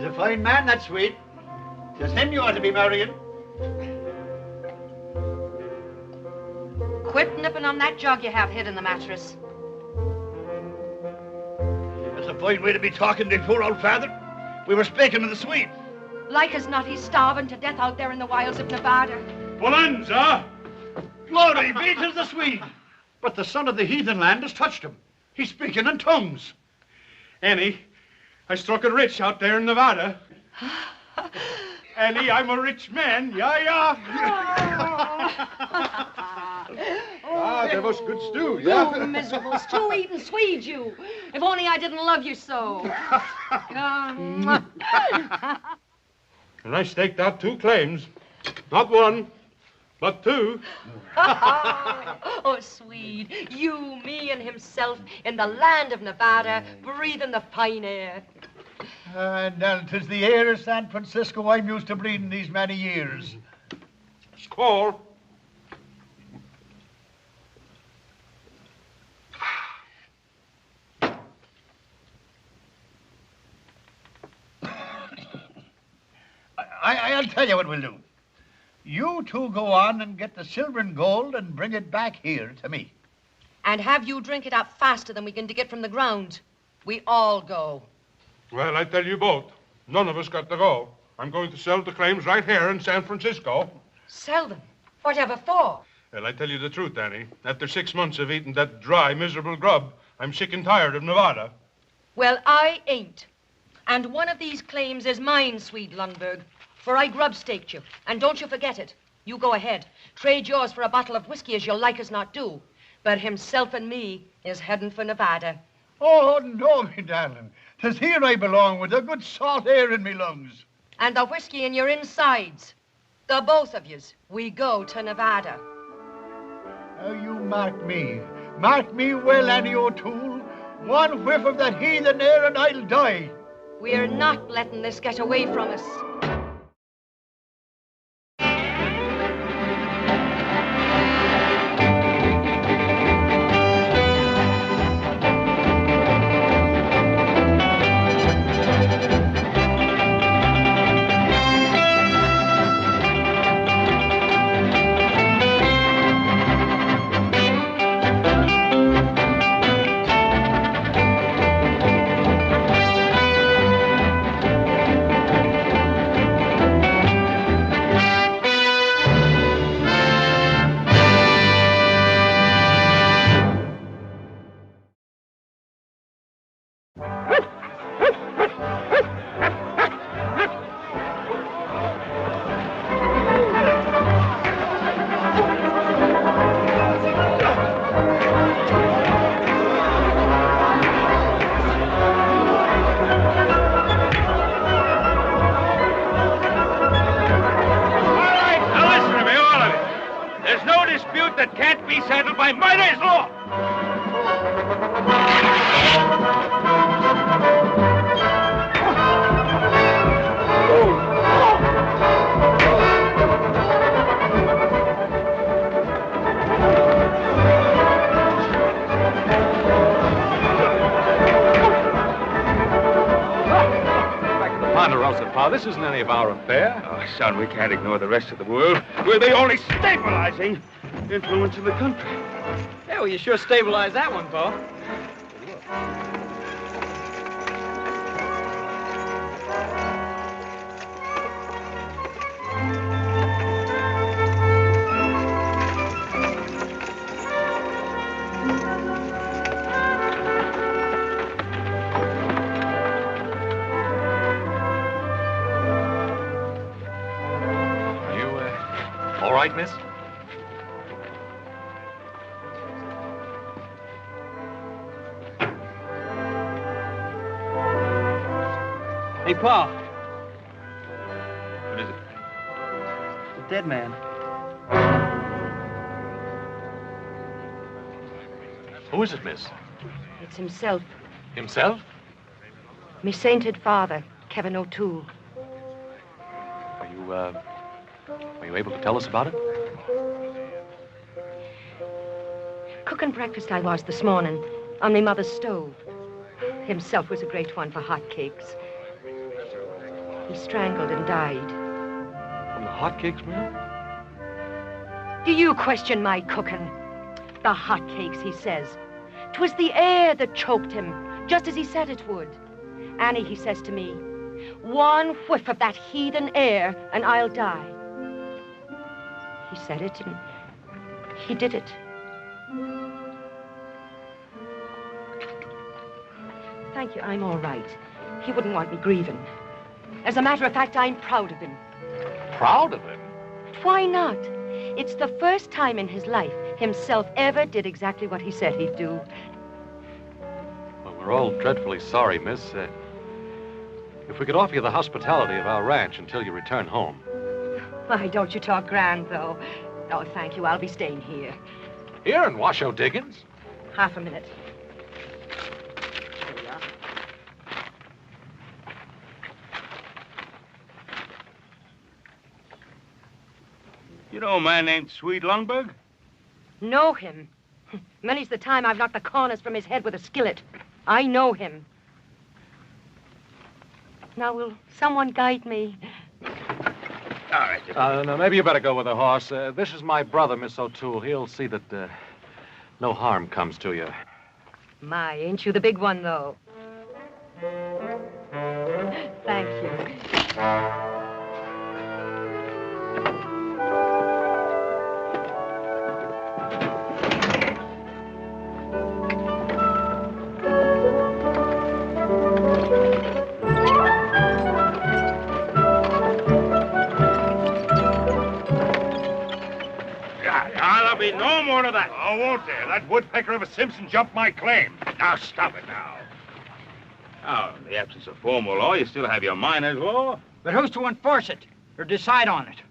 He's a fine man, that Swede. Just him you ought to be marrying. Quit nipping on that jug you have hid in the mattress. That's a fine way to be talking to poor old father. We were speaking of the Swede. Like as not, he's starving to death out there in the wilds of Nevada. Bonanza! Glory be to the Swede. But the son of the heathen land has touched him. He's speaking in tongues. Annie, I struck it rich out there in Nevada. Annie, I'm a rich man. Yeah. That was good stew, yeah? You miserable stew-eating Swede, you. If only I didn't love you so. And I staked out 2 claims. Not 1, but 2. Oh, Swede, you, me, and himself in the land of Nevada, breathing the fine air. And 'tis the air of San Francisco I'm used to breathing these many years. Score. I'll tell you what we'll do. You two go on and get the silver and gold and bring it back here to me. And have you drink it up faster than we can dig it from the ground. We all go. Well, I tell you both, none of us got to go. I'm going to sell the claims right here in San Francisco. Sell them? Whatever for? Well, I tell you the truth, Annie. After 6 months of eating that dry, miserable grub, I'm sick and tired of Nevada. Well, I ain't. And one of these claims is mine, Swede Lundberg. For I grub-staked you. And don't you forget it. You go ahead. Trade yours for a bottle of whiskey as you'll like as not do. But himself and me is heading for Nevada. Oh, no, me darling. 'Tis here I belong with the good salt air in me lungs. And the whiskey in your insides. The both of yous. We go to Nevada. Now you mark me. Mark me well, Annie O'Toole. One whiff of that heathen air and I'll die. We're not letting this get away from us. This isn't any of our affair. Oh, son, we can't ignore the rest of the world. We're the only stabilizing influence in the country. Yeah, well, you sure stabilized that one, Paul. Right, miss? Hey, Paul. What is it? The dead man. Who is it, miss? It's himself. Himself? Me sainted father, Kevin O'Toole. Are you able to tell us about it? Cooking breakfast I was this morning on me mother's stove. Himself was a great one for hot cakes. He strangled and died. From the hotcakes, ma'am? Do you question my cooking? The hotcakes, he says. 'Twas the air that choked him, just as he said it would. Annie, he says to me, one whiff of that heathen air and I'll die. He said it and he did it. Thank you, I'm all right. He wouldn't want me grieving. As a matter of fact, I'm proud of him. Proud of him? Why not? It's the first time in his life himself ever did exactly what he said he'd do. Well, we're all dreadfully sorry, miss. If we could offer you the hospitality of our ranch until you return home. Why, don't you talk grand, though. Oh, thank you. I'll be staying here. Here in Washoe Diggins? Half a minute. Here we are. You know a man named Swede Lundberg? Know him? Many's the time I've knocked the corners from his head with a skillet. I know him. Now, will someone guide me? All right. No, maybe you better go with the horse. This is my brother, Miss O'Toole. He'll see that no harm comes to you. My, ain't you the big one, though? Thank you. There'll be no more of that. Oh, won't there? That woodpecker of a Simpson jumped my claim. Now, stop it now. Now, in the absence of formal law, you still have your miner's law. But who's to enforce it or decide on it?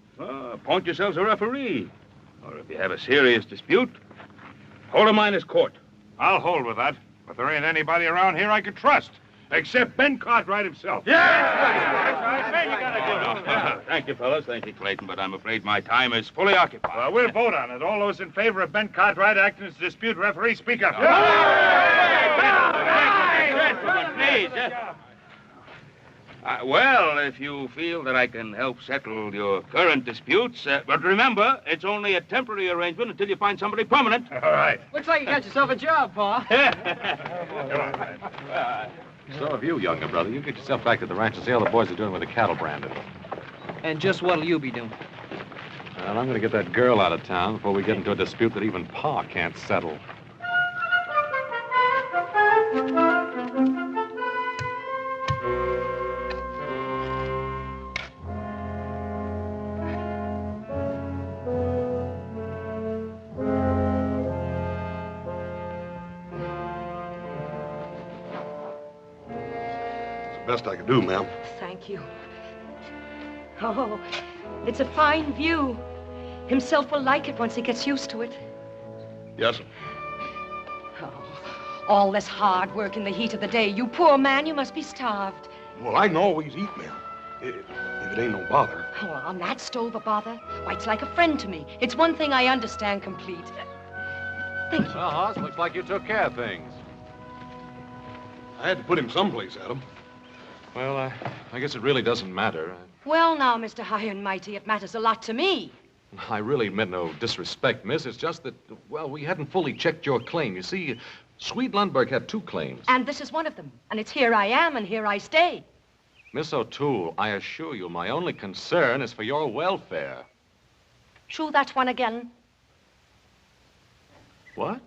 Appoint yourselves a referee. Or if you have a serious dispute, hold a miner's court. I'll hold with that, but there ain't anybody around here I could trust, except Ben Cartwright himself. Thank you, fellas. Thank you, Clayton, but I'm afraid my time is fully occupied. Well, we'll vote on it. All those in favor of Ben Cartwright acting as dispute referee, speak up. Please. Well, if you feel that I can help settle your current disputes, but remember, it's only a temporary arrangement until you find somebody permanent. All right. Looks like you got yourself a job, Pa. So have you, younger brother. You get yourself back to the ranch and see how the boys are doing with the cattle branding. And just what'll you be doing? Well, I'm going to get that girl out of town before we get into a dispute that even Pa can't settle. Best I can do, ma'am. Thank you. Oh, it's a fine view. Himself will like it once he gets used to it. Yes, sir. Oh, all this hard work in the heat of the day. You poor man, you must be starved. Well, I can always eat, ma'am. If it ain't no bother. Oh, on that stove a bother? Why, it's like a friend to me. It's one thing I understand complete. Thank you. Well, Hoss, looks like you took care of things. I had to put him someplace, Adam. Well, I guess it really doesn't matter. Well, now, Mr. High and Mighty, it matters a lot to me. I really meant no disrespect, miss. It's just that, well, we hadn't fully checked your claim. You see, Swede Lundberg had 2 claims. And this is one of them. And it's here I am, and here I stay. Miss O'Toole, I assure you, my only concern is for your welfare. Shoo that one again. What?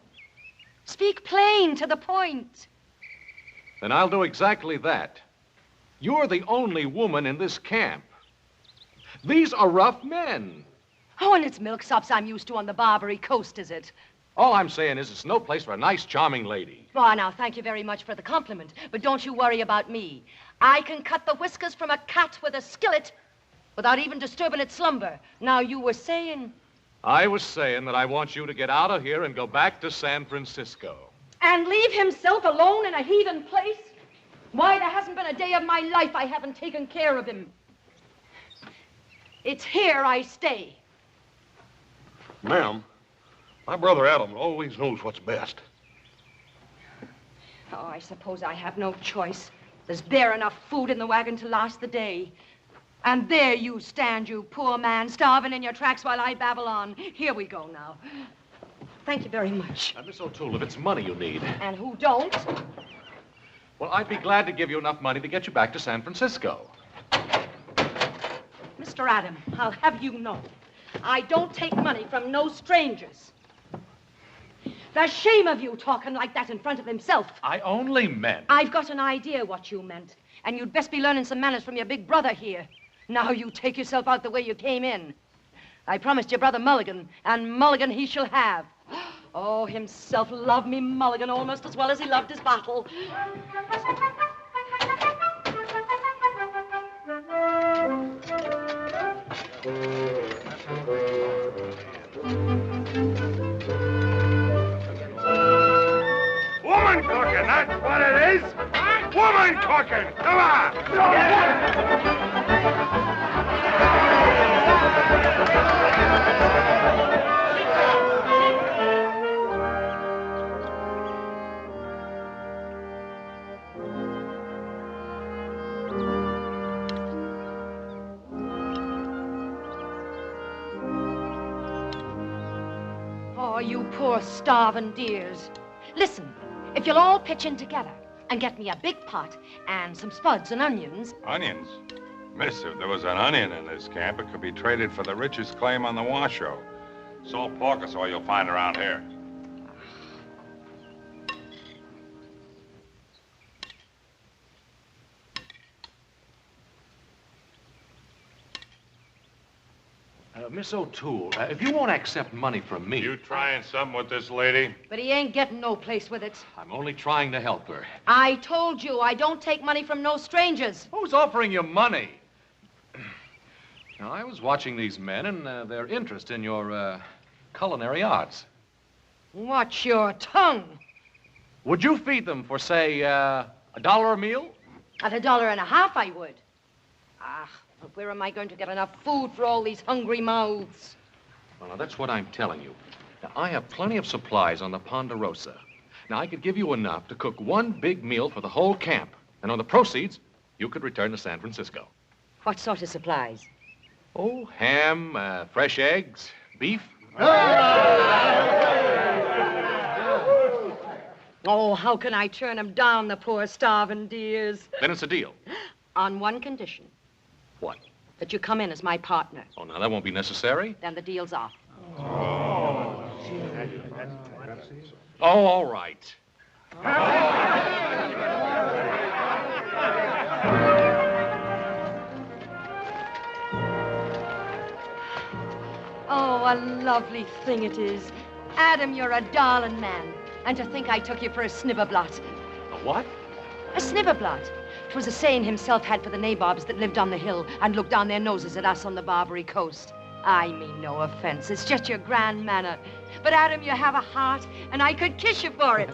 Speak plain, to the point. Then I'll do exactly that. You're the only woman in this camp. These are rough men. Oh, and it's milksops I'm used to on the Barbary Coast, is it? All I'm saying is it's no place for a nice, charming lady. Oh, now, thank you very much for the compliment. But don't you worry about me. I can cut the whiskers from a cat with a skillet without even disturbing its slumber. Now, you were saying... I was saying that I want you to get out of here and go back to San Francisco. And leave himself alone in a heathen place? Why, there hasn't been a day of my life I haven't taken care of him. It's here I stay. Ma'am, my brother Adam always knows what's best. Oh, I suppose I have no choice. There's bare enough food in the wagon to last the day. And there you stand, you poor man, starving in your tracks while I babble on. Here we go now. Thank you very much. Miss O'Toole, if it's money you need. And who don't? Well, I'd be glad to give you enough money to get you back to San Francisco. Mr. Adam, I'll have you know, I don't take money from no strangers. The shame of you talking like that in front of himself. I only meant... I've got an idea what you meant, and you'd best be learning some manners from your big brother here. Now you take yourself out the way you came in. I promised your brother Mulligan, and Mulligan he shall have. Oh, himself loved me Mulligan almost as well as he loved his bottle. Woman cooking, that's what it is. Woman cooking, come on. Oh, you poor starving dears. Listen, if you'll all pitch in together and get me a big pot and some spuds and onions. Onions? Miss, if there was an onion in this camp, it could be traded for the richest claim on the Washoe. Salt pork is all you'll find around here. Miss O'Toole, if you won't accept money from me... You trying something with this lady? But he ain't getting no place with it. I'm only trying to help her. I told you I don't take money from no strangers. Who's offering you money? Now, I was watching these men and their interest in your culinary arts. Watch your tongue. Would you feed them for, say, $1 a meal? At $1.50 I would. Ah, but where am I going to get enough food for all these hungry mouths? Well, now, that's what I'm telling you. Now, I have plenty of supplies on the Ponderosa. Now, I could give you enough to cook one big meal for the whole camp. And on the proceeds, you could return to San Francisco. What sort of supplies? Oh, ham, fresh eggs, beef. Oh, how can I turn them down, the poor starving dears? Then it's a deal. On one condition. What? That you come in as my partner. Oh, now, that won't be necessary. Then the deal's off. Oh, all right. Oh, a lovely thing it is. Adam, you're a darling man. And to think I took you for a snibberblot. A what? A snibberblot. 'Twas a saying himself had for the nabobs that lived on the hill and looked down their noses at us on the Barbary coast. I mean no offense. It's just your grand manner. But, Adam, you have a heart, and I could kiss you for it.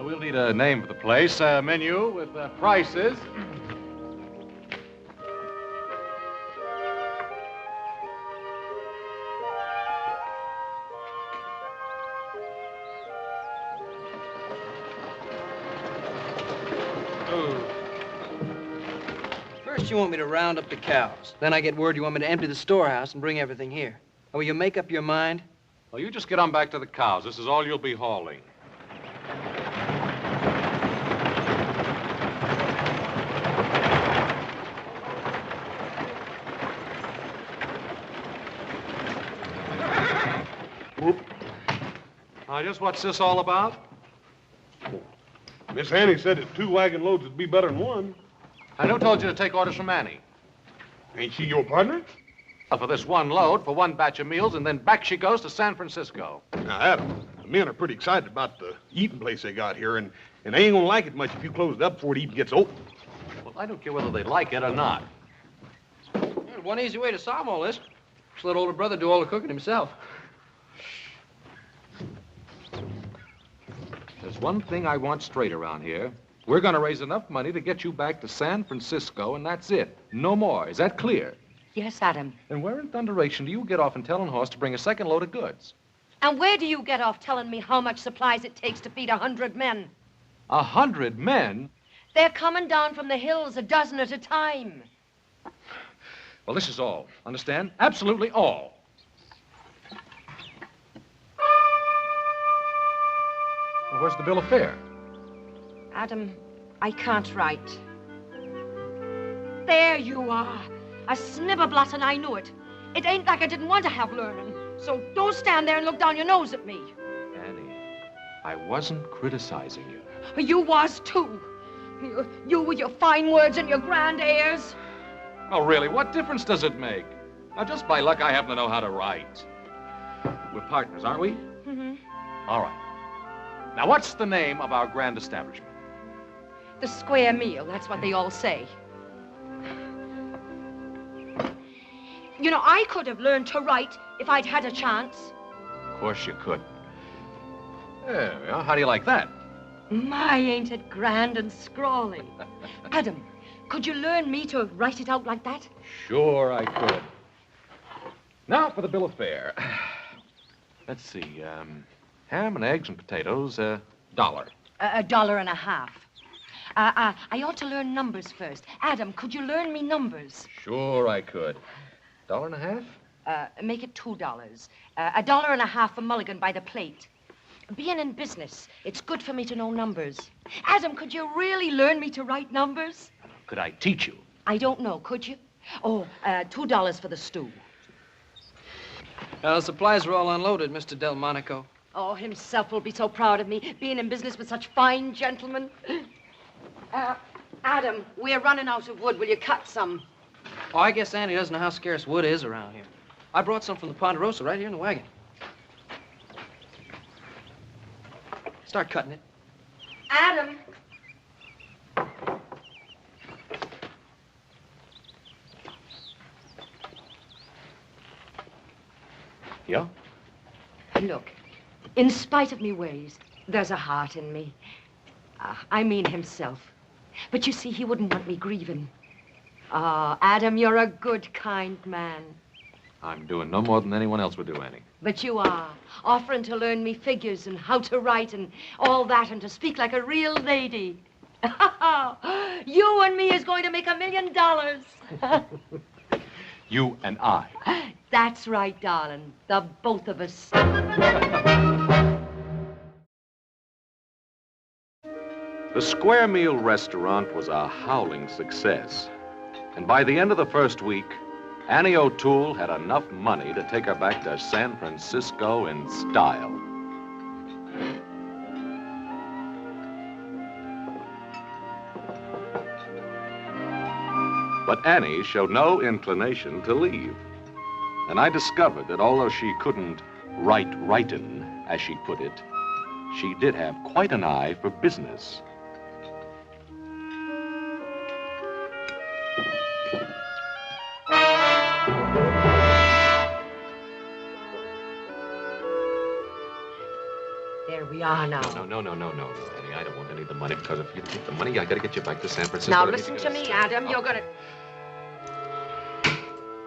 We'll need a name for the place. Menu with prices. First, you want me to round up the cows. Then I get word you want me to empty the storehouse and bring everything here. Will you make up your mind? Well, you just get on back to the cows. This is all you'll be hauling. Whoop. Just what's this all about? Miss Annie said that 2 wagon loads would be better than 1. And who told you to take orders from Annie? Ain't she your partner? For this one load, for one batch of meals, and then back she goes to San Francisco. Now, Adam, the men are pretty excited about the eating place they got here, and they ain't gonna like it much if you close it up before it even gets open. Well, I don't care whether they like it or not. There's one easy way to solve all this. Just let older brother do all the cooking himself. There's one thing I want straight around here. We're going to raise enough money to get you back to San Francisco, and that's it. No more. Is that clear? Yes, Adam. And where in thunderation do you get off and telling Horse to bring a second load of goods? And where do you get off telling me how much supplies it takes to feed 100 men? 100 men? They're coming down from the hills, a dozen at a time. Well, this is all. Understand? Absolutely all. Well, where's the bill of fare? Adam, I can't write. There you are. A snibberblot, and I knew it. It ain't like I didn't want to have learning. So don't stand there and look down your nose at me. Annie, I wasn't criticizing you. You was, too. You with your fine words and your grand airs. Oh, really, what difference does it make? Now, just by luck, I happen to know how to write. We're partners, aren't we? Mm-hmm. All right. Now, what's the name of our grand establishment? The square meal, that's what they all say. You know, I could have learned to write if I'd had a chance. Of course you could. There we are. How do you like that? My, ain't it grand and scrawly. Adam, could you learn me to write it out like that? Sure I could. Now for the bill of fare. Let's see, ham and eggs and potatoes, $1. $1.50. I ought to learn numbers first. Adam, could you learn me numbers? Sure I could. $1.50? Make it $2. $1.50 for mulligan by the plate. Being in business, it's good for me to know numbers. Adam, could you really learn me to write numbers? Could I teach you? I don't know, could you? Oh, $2 for the stew. The supplies were all unloaded, Mr. Delmonico. Oh, himself will be so proud of me, being in business with such fine gentlemen. Adam, we're running out of wood. Will you cut some? Oh, I guess Annie doesn't know how scarce wood is around here. I brought some from the Ponderosa right here in the wagon. Start cutting it. Adam. Yeah? Look, in spite of me ways, there's a heart in me. I mean himself. But you see, he wouldn't want me grieving. Adam, you're a good, kind man. I'm doing no more than anyone else would do, Annie. But you are, offering to learn me figures and how to write and all that and to speak like a real lady. You and me is going to make $1 million. You and I. That's right, darling. The both of us. The Square Meal restaurant was a howling success. And by the end of the first week, Annie O'Toole had enough money to take her back to San Francisco in style. But Annie showed no inclination to leave. And I discovered that although she couldn't write writin', as she put it, she did have quite an eye for business. There we are now. No, Annie. I don't want any of the money because if you take the money, I gotta get you back to San Francisco. Now listen to me, Adam. You're gonna...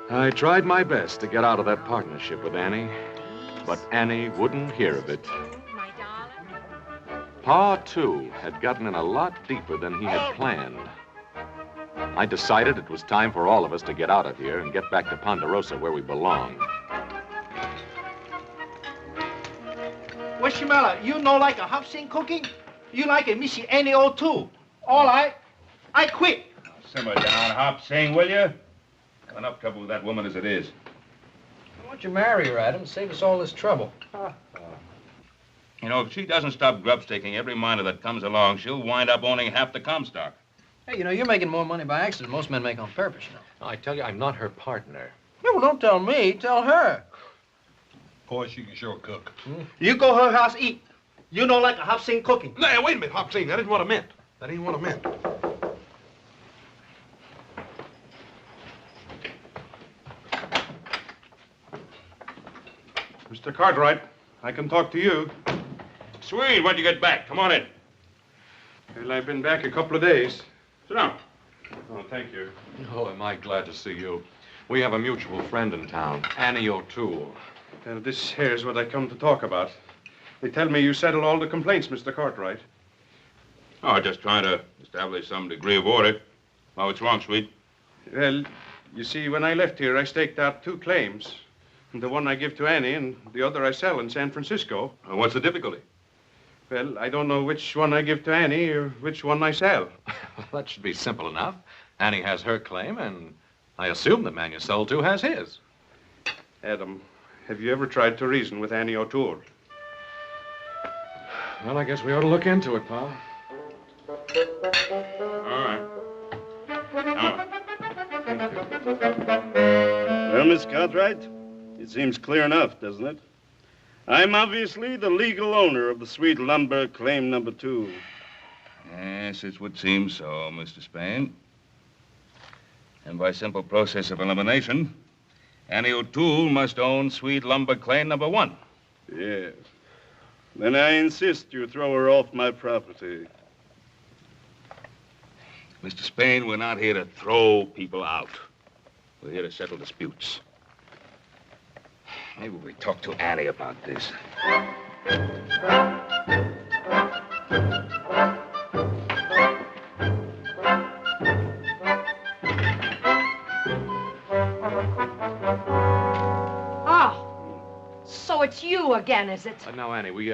I tried my best to get out of that partnership with Annie, but Annie wouldn't hear of it. My darling. Pa, too, had gotten in a lot deeper than he had planned. I decided it was time for all of us to get out of here and get back to Ponderosa where we belong. Wishimella, you know like a hop-sing cooking? You like a Missy Annie O'Toole. All right, I quit. Simmer down, Hop. Sing, will you? Got enough trouble with that woman as it is. Why don't you marry her, Adam? Save us all this trouble. You know, if she doesn't stop grub-staking every miner that comes along, she'll wind up owning half the Comstock. Hey, you know, you're making more money by accident than most men make on purpose, you know. I tell you, I'm not her partner. No, well, don't tell me. Tell her. Boy, she can sure cook. You go her house eat. You know like a hop-sing cooking. Now, wait a minute, Hop Sing. That isn't what I meant. That ain't what I meant. Mr. Cartwright, I can talk to you. Sweet, when'd you get back? Come on in. Well, I've been back a couple of days. Sit down. Oh, thank you. Oh, am I glad to see you. We have a mutual friend in town, Annie O'Toole. This here's what I come to talk about. They tell me you settled all the complaints, Mr. Cartwright. Oh, just trying to establish some degree of order. Oh, what's wrong, Sweet? Well, You see, when I left here, I staked out 2 claims. The one I give to Annie and the other I sell in San Francisco. What's the difficulty? Well, I don't know which one I give to Annie or which one I sell. That should be simple enough. Annie has her claim, and I assume the man you sold to has his. Adam, have you ever tried to reason with Annie O'Toole? Well, I guess we ought to look into it, pal. All right. Well, Miss Cartwright, it seems clear enough, doesn't it? I'm obviously the legal owner of the sweet lumber claim number 2. Yes, it would seem so, Mr. Spain. And by simple process of elimination, Annie O'Toole must own sweet lumber claim number 1. Yes. Then I insist you throw her off my property. Mr. Spain, we're not here to throw people out. We're here to settle disputes. Maybe we talk to Annie about this. So it's you again, is it? Now, Annie, we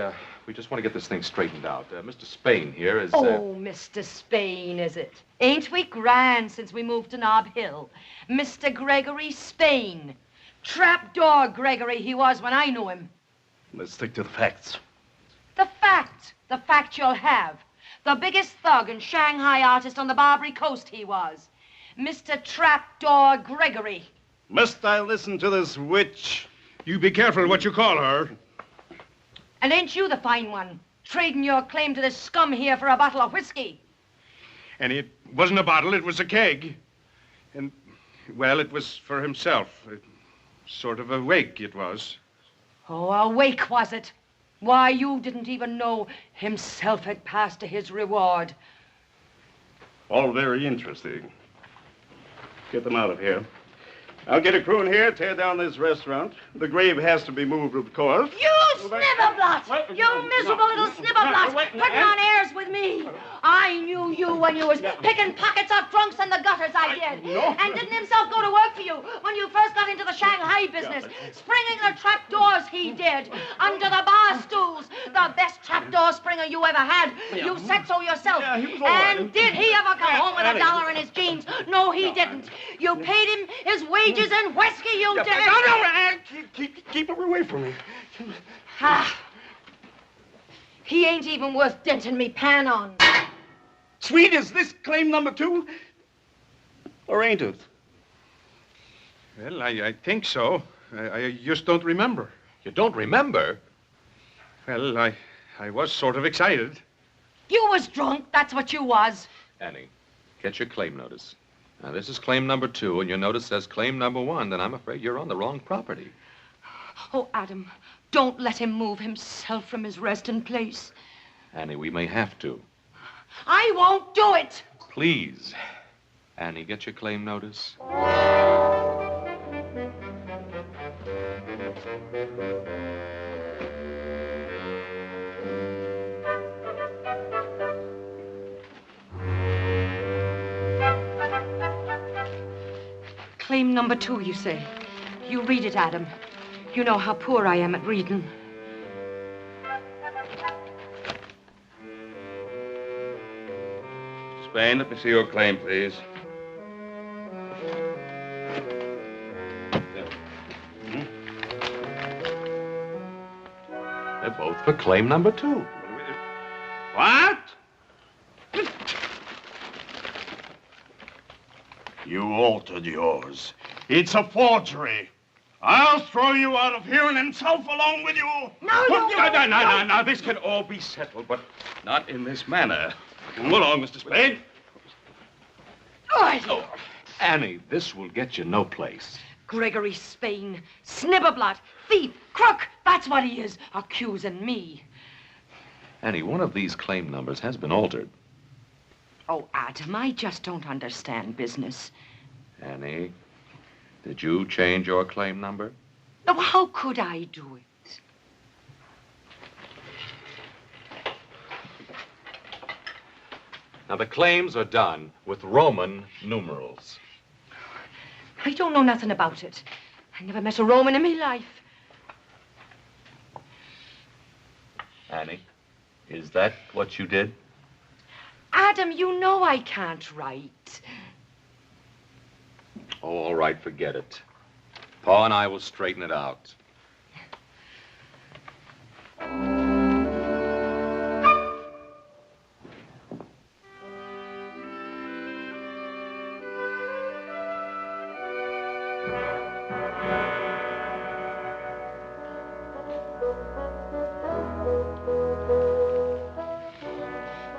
just want to get this thing straightened out. Mr. Spain here is... Oh, Mr. Spain, is it? Ain't we grand since we moved to Nob Hill? Mr. Gregory Spain. Trapdoor Gregory he was when I knew him. Let's stick to the facts. The fact you'll have. The biggest thug and Shanghai artist on the Barbary Coast he was. Mr. Trapdoor Gregory. Must I listen to this witch? You be careful what you call her. And ain't you the fine one, trading your claim to this scum here for a bottle of whiskey? And it wasn't a bottle, it was a keg. And, well, it was for himself. Sort of a wake, it was. Oh, a wake, was it? Why, you didn't even know himself had passed to his reward. All very interesting. Get them out of here. I'll get a crew in here, tear down this restaurant. The grave has to be moved, of course. You snibberblot! You miserable little snibberblot! Putting on airs with me! I knew you when you was picking pockets off drunks in the gutters, I did. And didn't himself go to work for you when you first got into the Shanghai business? Springing the trapdoors he did, under the bar stools. The best trapdoor springer you ever had. You said so yourself. And did he ever come home with $1 in his jeans? No, he didn't. You paid him his wages and whiskey, you did. No, keep her away from me. He ain't even worth denting me pan on. Sweet, is this claim number 2? Or ain't it? Well, I think so. I just don't remember. You don't remember? Well, I was sort of excited. You was drunk, that's what you was. Annie, get your claim notice. Now, this is claim number 2, and your notice says claim number 1, then I'm afraid you're on the wrong property. Oh, Adam, don't let him move himself from his resting place. Annie, we may have to. I won't do it. Please. Annie, get your claim notice. Claim number 2, you say. You read it, Adam. You know how poor I am at reading. Spain, let me see your claim, please. They're both for claim number 2. What? You altered yours. It's a forgery. I'll throw you out of here and himself along with you. No, this can all be settled, but not in this manner. Come along, Mr. Spain. Oh, Annie, this will get you no place. Gregory Spain, snibberblot, thief, crook, that's what he is, accusing me. Annie, one of these claim numbers has been altered. Oh, Adam, I just don't understand business. Annie, did you change your claim number? Oh, how could I do it? Now, the claims are done with Roman numerals. I don't know nothing about it. I never met a Roman in my life. Annie, is that what you did? Adam, you know I can't write. Oh, all right, forget it. Pa and I will straighten it out.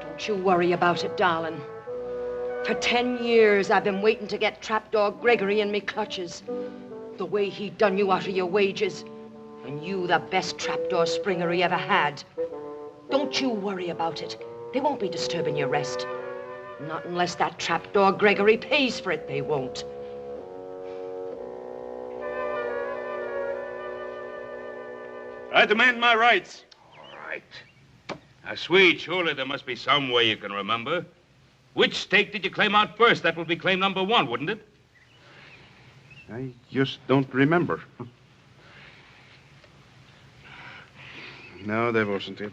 Don't you worry about it, darling. For 10 years, I've been waiting to get trapdoor Gregory in me clutches. The way he done you out of your wages. And you the best trapdoor springer he ever had. Don't you worry about it. They won't be disturbing your rest. Not unless that trapdoor Gregory pays for it, they won't. I demand my rights. All right. Now, Swede, surely there must be some way you can remember. Which stake did you claim out first? That would be claim number 1, wouldn't it? I just don't remember. No, that wasn't it.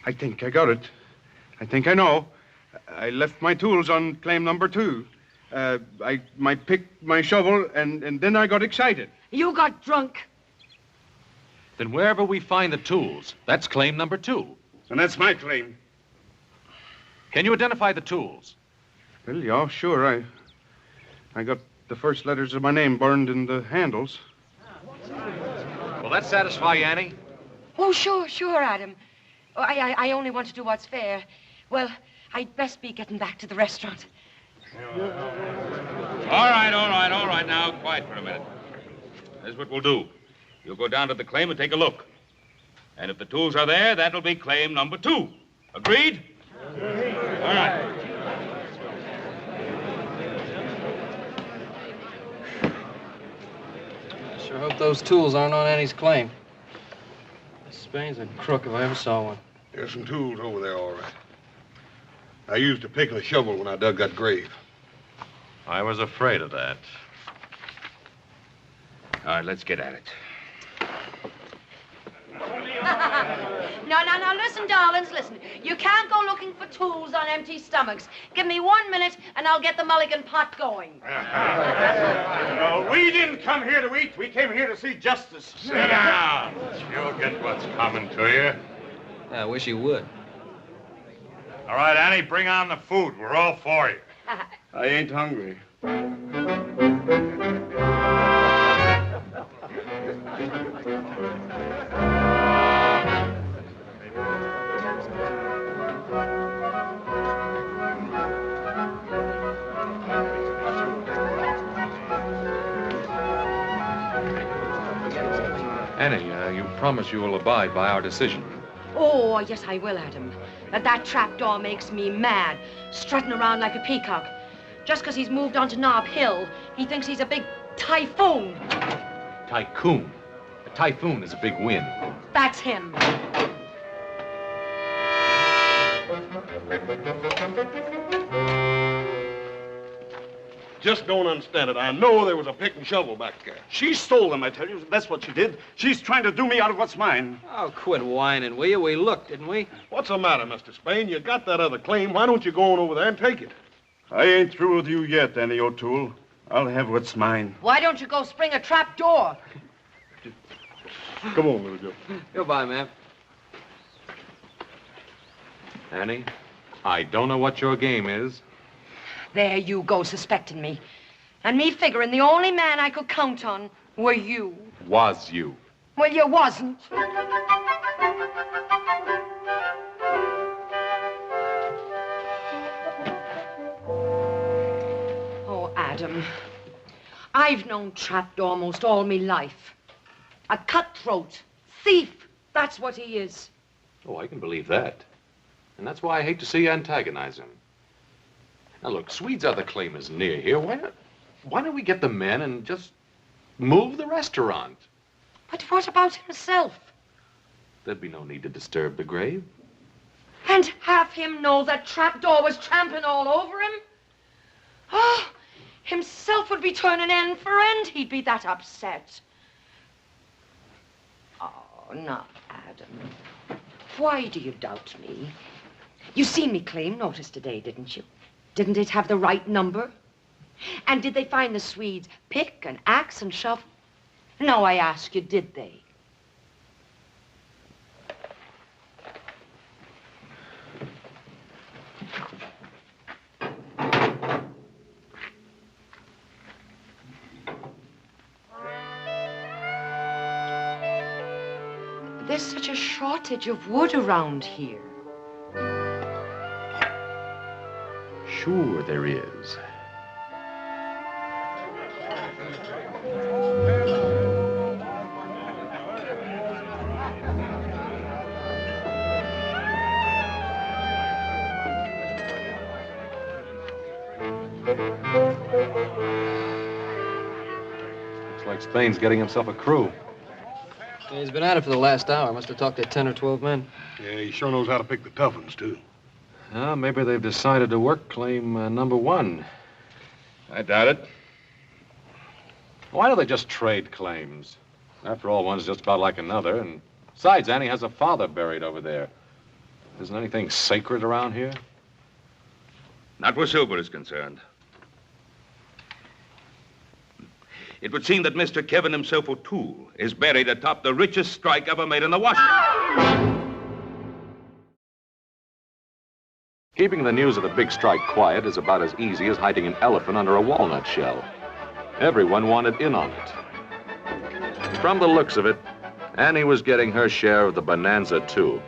I think I got it. I think I know. I left my tools on claim number 2. I picked my shovel, and then I got excited. You got drunk. Then wherever we find the tools, that's claim number 2. And that's my claim. Can you identify the tools? Well, yeah, sure. I got the first letters of my name burned in the handles. Will that satisfy you, Annie? Oh, sure, Adam. Oh, I only want to do what's fair. Well, I'd best be getting back to the restaurant. All right. Now, quiet for a minute. Here's what we'll do. You'll go down to the claim and take a look. And if the tools are there, that'll be claim number 2. Agreed? All right. I sure hope those tools aren't on Annie's claim. Spain's a crook if I ever saw one. There's some tools over there, all right. I used a pick and a shovel when I dug that grave. I was afraid of that. All right, let's get at it. No, listen, darlings, listen. You can't go looking for tools on empty stomachs. Give me 1 minute, and I'll get the mulligan pot going. No, we didn't come here to eat. We came here to see justice. Sit down. You'll get what's coming to you. I wish you would. All right, Annie, bring on the food. We're all for you. I ain't hungry. Annie, you promise you will abide by our decision. Oh, yes, I will, Adam. That trapdoor makes me mad, strutting around like a peacock. Just because he's moved on to Nob Hill, he thinks he's a big typhoon. Tycoon. A typhoon is a big wind. That's him. Just don't understand it. I know there was a pick and shovel back there. She stole them, I tell you. That's what she did. She's trying to do me out of what's mine. Oh, quit whining, will you? We looked, didn't we? What's the matter, Mr. Spain? You got that other claim. Why don't you go on over there and take it? I ain't through with you yet, Annie O'Toole. I'll have what's mine. Why don't you go spring a trap door? Come on, little Joe. Goodbye, ma'am. Annie, I don't know what your game is. There you go, suspecting me. And me figuring the only man I could count on were you. Was you? Well, you wasn't. Oh, Adam. I've known Trapped almost all me life. A cutthroat, thief, that's what he is. Oh, I can believe that. And that's why I hate to see you antagonize him. Now, look, Swede's other claim is near here. Why don't we get the men and just move the restaurant? But what about himself? There'd be no need to disturb the grave. And have him know that trapdoor was trampling all over him? Oh, himself would be turning end for end. He'd be that upset. Oh, now, Adam, why do you doubt me? You seen me claim notice today, didn't you? Didn't it have the right number? And did they find the Swedes pick and axe and shovel? No, I ask you, did they? There's such a shortage of wood around here. Sure there is. Looks like Spain's getting himself a crew. Yeah, he's been at it for the last hour. Must have talked to 10 or 12 men. Yeah, he sure knows how to pick the tough ones, too. Maybe they've decided to work claim number 1. I doubt it. Why don't they just trade claims? After all, one's just about like another, and besides, Annie has a father buried over there. Isn't anything sacred around here? Not where silver is concerned. It would seem that Mr. Kevin himself, O'Toole, is buried atop the richest strike ever made in the Washington. Keeping the news of the big strike quiet is about as easy as hiding an elephant under a walnut shell. Everyone wanted in on it. From the looks of it, Annie was getting her share of the Bonanza, too.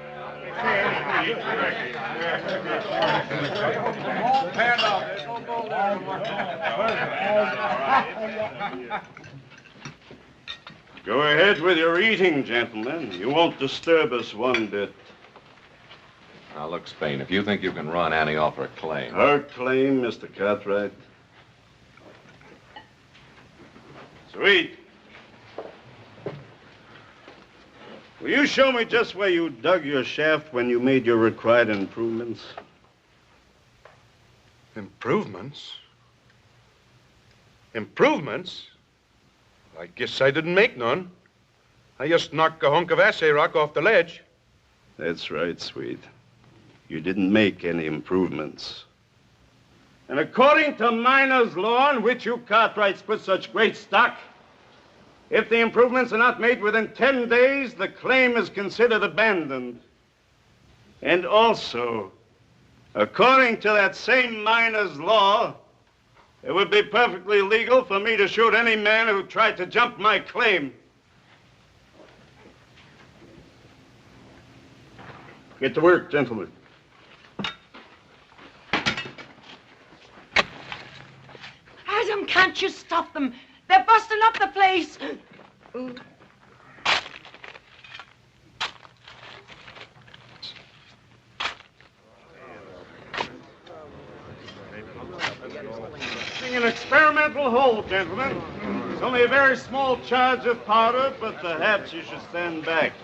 Go ahead with your eating, gentlemen. You won't disturb us one bit. Now, look, Spain, if you think you can run Annie off her claim... Her claim, Mr. Cartwright? Sweet. Will you show me just where you dug your shaft when you made your required improvements? Improvements? Improvements? I guess I didn't make none. I just knocked a hunk of assay rock off the ledge. That's right, Sweet. You didn't make any improvements. And according to miner's law, on which you Cartwrights put such great stock, if the improvements are not made within 10 days, the claim is considered abandoned. And also, according to that same miner's law, it would be perfectly legal for me to shoot any man who tried to jump my claim. Get to work, gentlemen. Adam, can't you stop them? They're busting up the place. Ooh. An experimental hole, gentlemen. It's only a very small charge of powder, but perhaps you should stand back.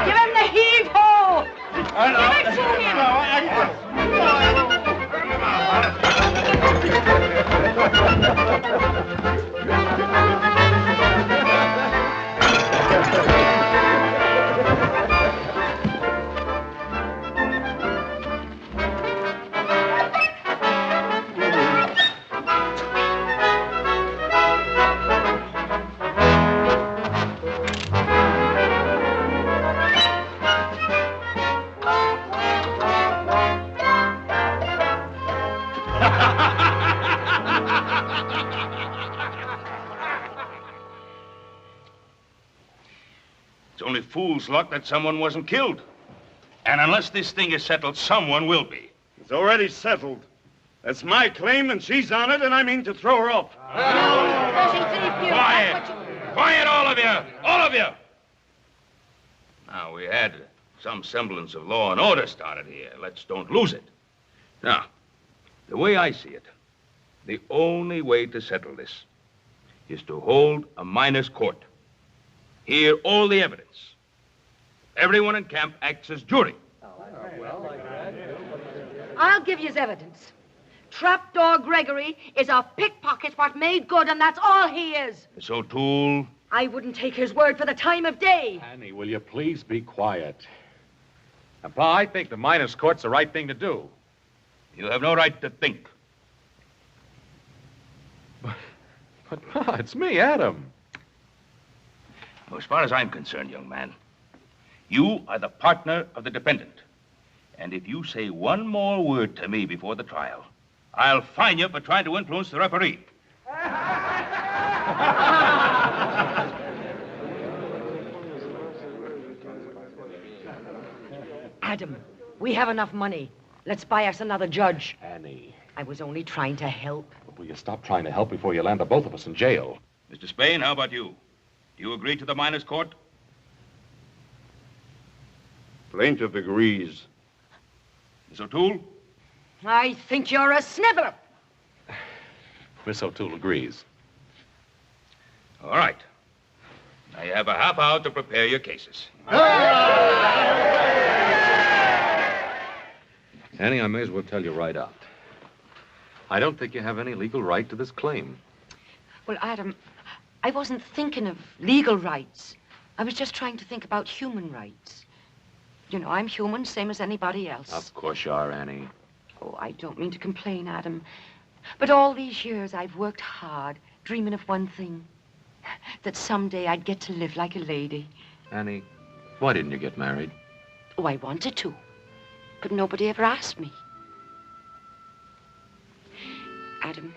Give him the heave-ho! Give it to him! It's only fool's luck that someone wasn't killed. And unless this thing is settled, someone will be. It's already settled. That's my claim, and she's on it, and I mean to throw her off. Quiet! Quiet, all of you! All of you! Now, we had some semblance of law and order started here. Let's don't lose it. Now, the way I see it, The only way to settle this is to hold a miners' court. Hear all the evidence. Everyone in camp acts as jury. I'll give you evidence. Trapdoor Gregory is a pickpocket what made good, and that's all he is. Miss O'Toole. I wouldn't take his word for the time of day. Annie, will you please be quiet? Now, Pa, I think the miners' court's the right thing to do. You have no right to think. But, Pa, it's me, Adam. As far as I'm concerned, young man, you are the partner of the defendant. And if you say one more word to me before the trial, I'll fine you for trying to influence the referee. Adam, we have enough money. Let's buy us another judge. Annie. I was only trying to help. Will you stop trying to help before you land the both of us in jail? Mr. Spain, how about you? Do you agree to the miners' court? Plaintiff agrees. Miss O'Toole? I think you're a sniveler. Miss O'Toole agrees. All right. Now you have a half hour to prepare your cases. Annie, I may as well tell you right out. I don't think you have any legal right to this claim. Well, Adam, I wasn't thinking of legal rights. I was just trying to think about human rights. You know, I'm human, same as anybody else. Of course you are, Annie. Oh, I don't mean to complain, Adam. But all these years I've worked hard, dreaming of one thing. That someday I'd get to live like a lady. Annie, why didn't you get married? Oh, I wanted to. But nobody ever asked me. Adam,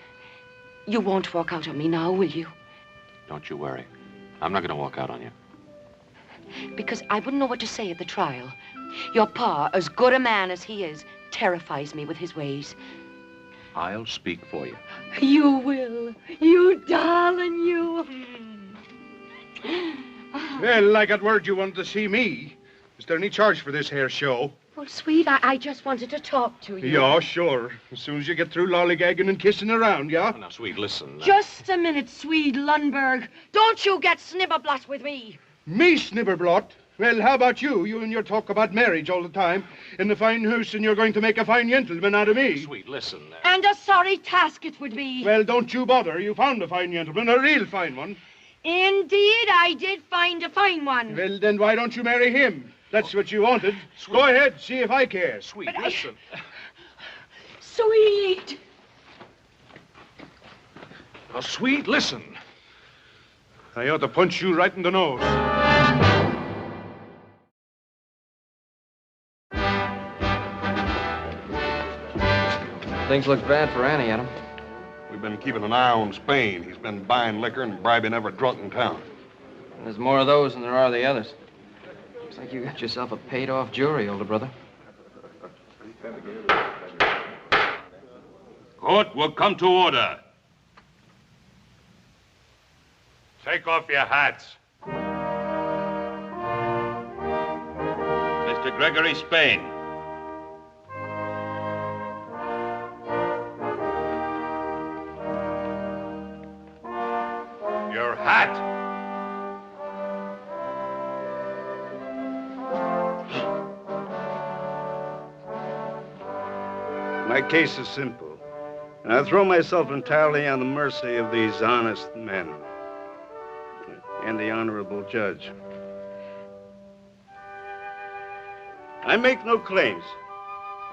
you won't walk out on me now, will you? Don't you worry. I'm not going to walk out on you. Because I wouldn't know what to say at the trial. Your pa, as good a man as he is, terrifies me with his ways. I'll speak for you. You will. You darling, you. Well, I got word you wanted to see me. Is there any charge for this here show? Well, sweet, I just wanted to talk to you. Yeah, sure. As soon as you get through lollygagging and kissing around, yeah? Oh, now, sweet, listen. Just a minute, Swede Lundberg. Don't you get snibberblot with me. Me, Snibberblot? Well, how about you? You and your talk about marriage all the time. In the fine house, and you're going to make a fine gentleman out of me. Sweet, listen. And a sorry task it would be. Well, don't you bother. You found a fine gentleman, a real fine one. Indeed, I did find a fine one. Well, then why don't you marry him? That's what you wanted. Sweet. Go ahead, see if I care. Sweet, But listen. Sweet. Now, sweet, listen. I ought to punch you right in the nose. Things look bad for Annie, Adam. We've been keeping an eye on Spain. He's been buying liquor and bribing every drunk in town. There's more of those than there are the others. Looks like you got yourself a paid-off jury, older brother. Court will come to order. Take off your hats. Mr. Gregory Spain. Your hat. My case is simple, and I throw myself entirely on the mercy of these honest men and the honorable judge. I make no claims.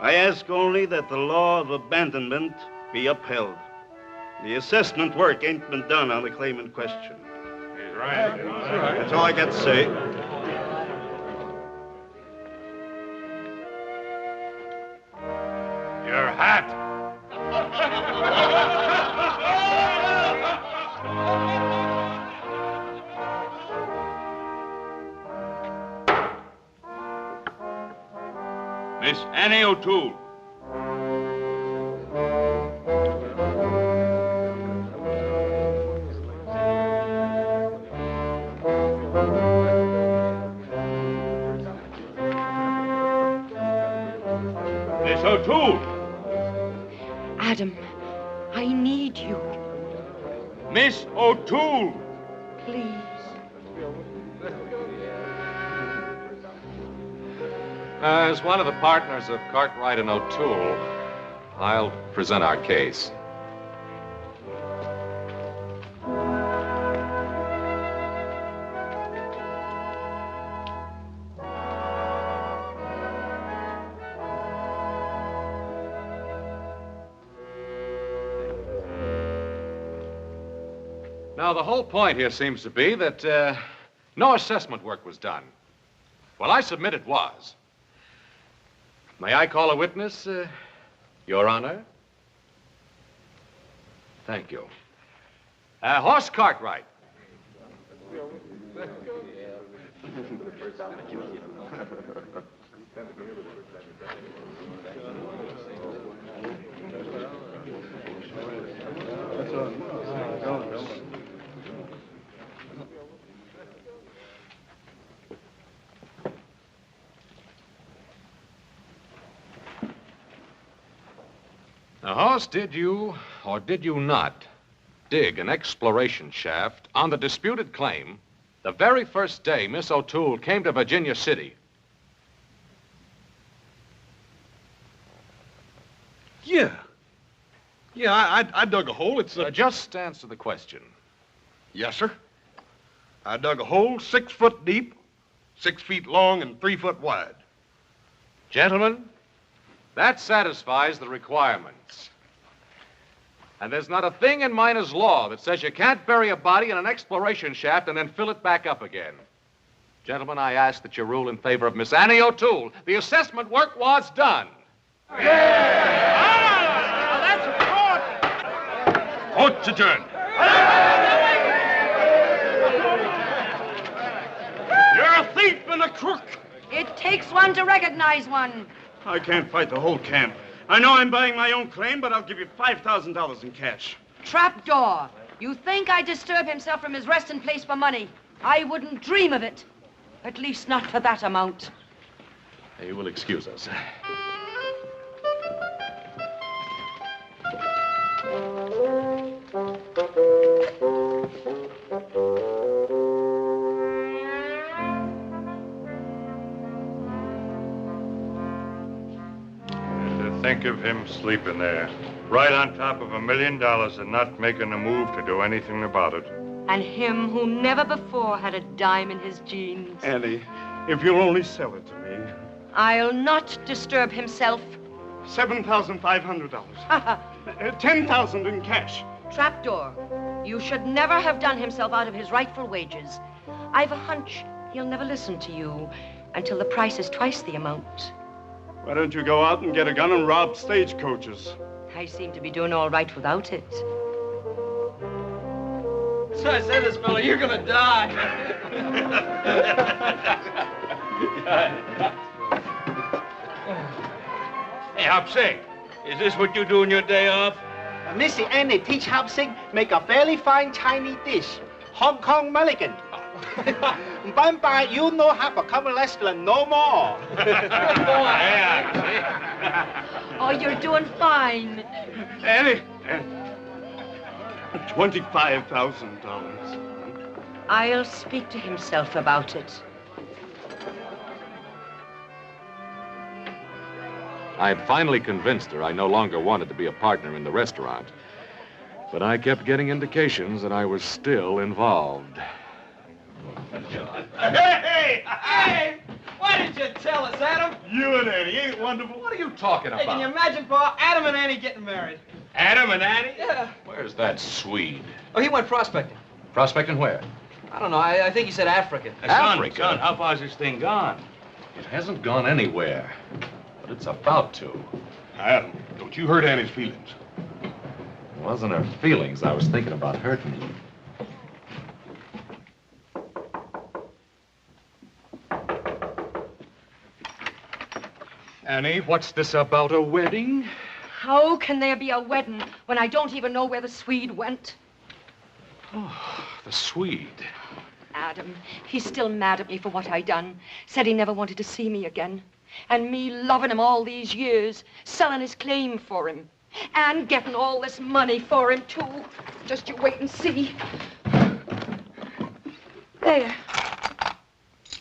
I ask only that the law of abandonment be upheld. The assessment work ain't been done on the claim in question. He's right. That's all I got to say. Your hat. Miss Annie O'Toole. Miss O'Toole. Adam, I need Miss O'Toole. Please. As one of the partners of Cartwright and O'Toole, I'll present our case. Now, the whole point here seems to be that no assessment work was done. Well, I submit it was. May I call a witness, Your Honor? Thank you. Horse Cartwright. Now, Hoss, did you or did you not dig an exploration shaft on the disputed claim the very first day Miss O'Toole came to Virginia City? Yeah. Yeah, I dug a hole. It's Just answer the question. Yes, sir. I dug a hole 6 foot deep, 6 feet long, and 3 foot wide. Gentlemen, that satisfies the requirements. And there's not a thing in miner's law that says you can't bury a body in an exploration shaft and then fill it back up again. Gentlemen, I ask that you rule in favor of Miss Annie O'Toole. The assessment work was done. Court's adjourned. You're a thief and a crook. It takes one to recognize one. I can't fight the whole camp. I know I'm buying my own claim, but I'll give you $5,000 in cash. Trapdoor. You think I disturb himself from his resting place for money? I wouldn't dream of it. At least not for that amount. You will excuse us. Think of him sleeping there, right on top of $1 million and not making a move to do anything about it. And him who never before had a dime in his jeans. Annie, if you'll only sell it to me. I'll not disturb himself. $7,500. $10,000 in cash. Trapdoor. You should never have done himself out of his rightful wages. I've a hunch he'll never listen to you until the price is twice the amount. Why don't you go out and get a gun and rob stagecoaches? I seem to be doing all right without it. So I said this fella, you're gonna die. Hey, Hop Sing, is this what you do on your day off? Missy Annie teach Hop Sing make a very fine Chinese dish, Hong Kong Mulligan. Bye, you no have a common restaurant no more. Oh, you're doing fine. Annie, $25,000. I'll speak to himself about it. I had finally convinced her I no longer wanted to be a partner in the restaurant. But I kept getting indications that I was still involved. Hey! Why didn't you tell us, Adam? You and Annie, ain't it wonderful? What are you talking Hey, about? can you imagine, Pa, Adam and Annie getting married? Adam and Annie? Yeah. Where's that Swede? Oh, he went prospecting. Prospecting where? I don't know. I think he said Africa. Africa? Son, how far's this thing gone? It hasn't gone anywhere, but it's about to. Adam, don't you hurt Annie's feelings. It wasn't her feelings I was thinking about hurting. Annie, what's this about a wedding? How can there be a wedding when I don't even know where the Swede went? Oh, the Swede. Adam, he's still mad at me for what I done. Said he never wanted to see me again. And me loving him all these years, selling his claim for him. And getting all this money for him, too. Just you wait and see. There.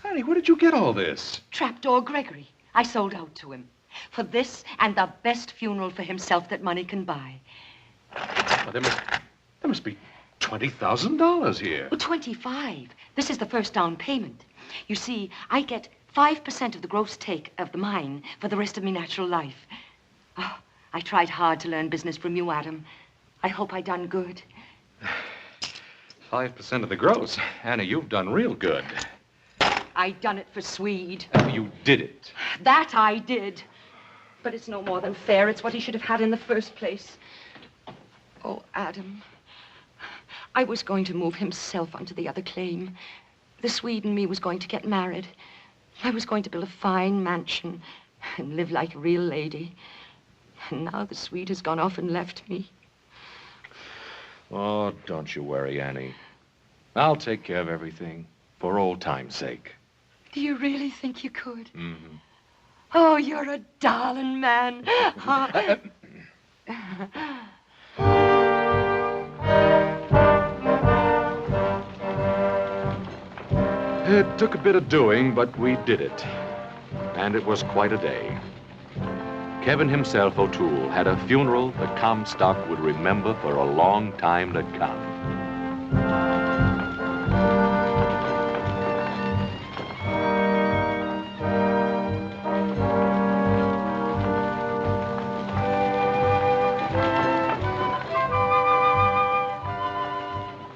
Annie, where did you get all this? Trapdoor Gregory. I sold out to him. For this and the best funeral for himself that money can buy. Well, there must be $20,000 here. Well, 25. This is the first down payment. You see, I get 5% of the gross take of the mine for the rest of my natural life. Oh, I tried hard to learn business from you, Adam. I hope I done good. 5% of the gross. Annie, you've done real good. I done it for Swede. You did it. That I did. But it's no more than fair. It's what he should have had in the first place. Oh, Adam. I was going to move himself onto the other claim. The Swede and me was going to get married. I was going to build a fine mansion and live like a real lady. And now the Swede has gone off and left me. Oh, don't you worry, Annie. I'll take care of everything for old time's sake. Do you really think you could? Mm-hmm. Oh, you're a darling man. It took a bit of doing, but we did it. And it was quite a day. Kevin himself, O'Toole, had a funeral the Comstock would remember for a long time to come.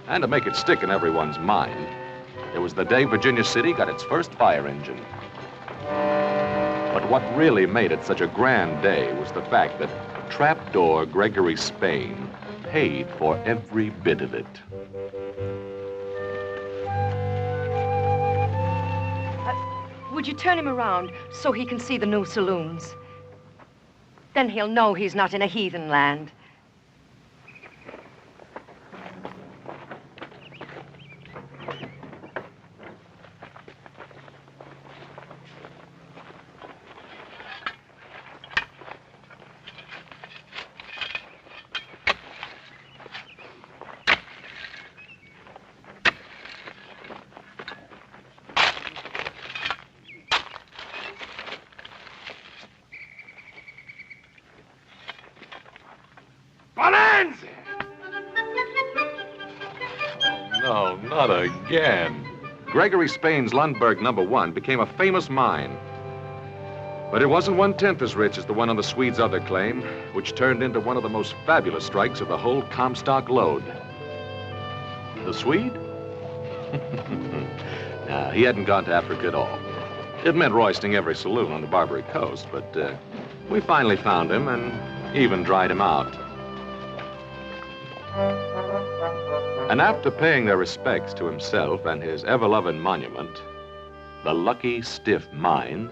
And to make it stick in everyone's mind, it was the day Virginia City got its first fire engine. But what really made it such a grand day was the fact that Trapdoor Gregory Spain paid for every bit of it. Would you turn him around so he can see the new saloons? Then he'll know he's not in a heathen land. Bonanza! Oh, no, not again. Gregory Spain's Lundberg No. 1 became a famous mine. But it wasn't 1/10 as rich as the one on the Swede's other claim, which turned into one of the most fabulous strikes of the whole Comstock lode. The Swede? Nah, he hadn't gone to Africa at all. It meant roisting every saloon on the Barbary Coast, but we finally found him and even dried him out. And after paying their respects to himself and his ever-loving monument, the Lucky Stiff Mine,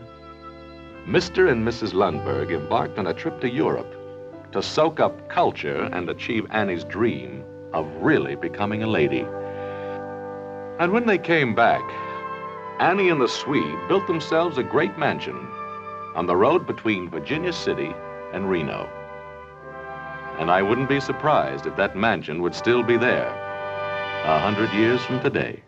Mr. and Mrs. Lundberg embarked on a trip to Europe to soak up culture and achieve Annie's dream of really becoming a lady. And when they came back, Annie and the Swede built themselves a great mansion on the road between Virginia City and Reno. And I wouldn't be surprised if that mansion would still be there 100 years from today.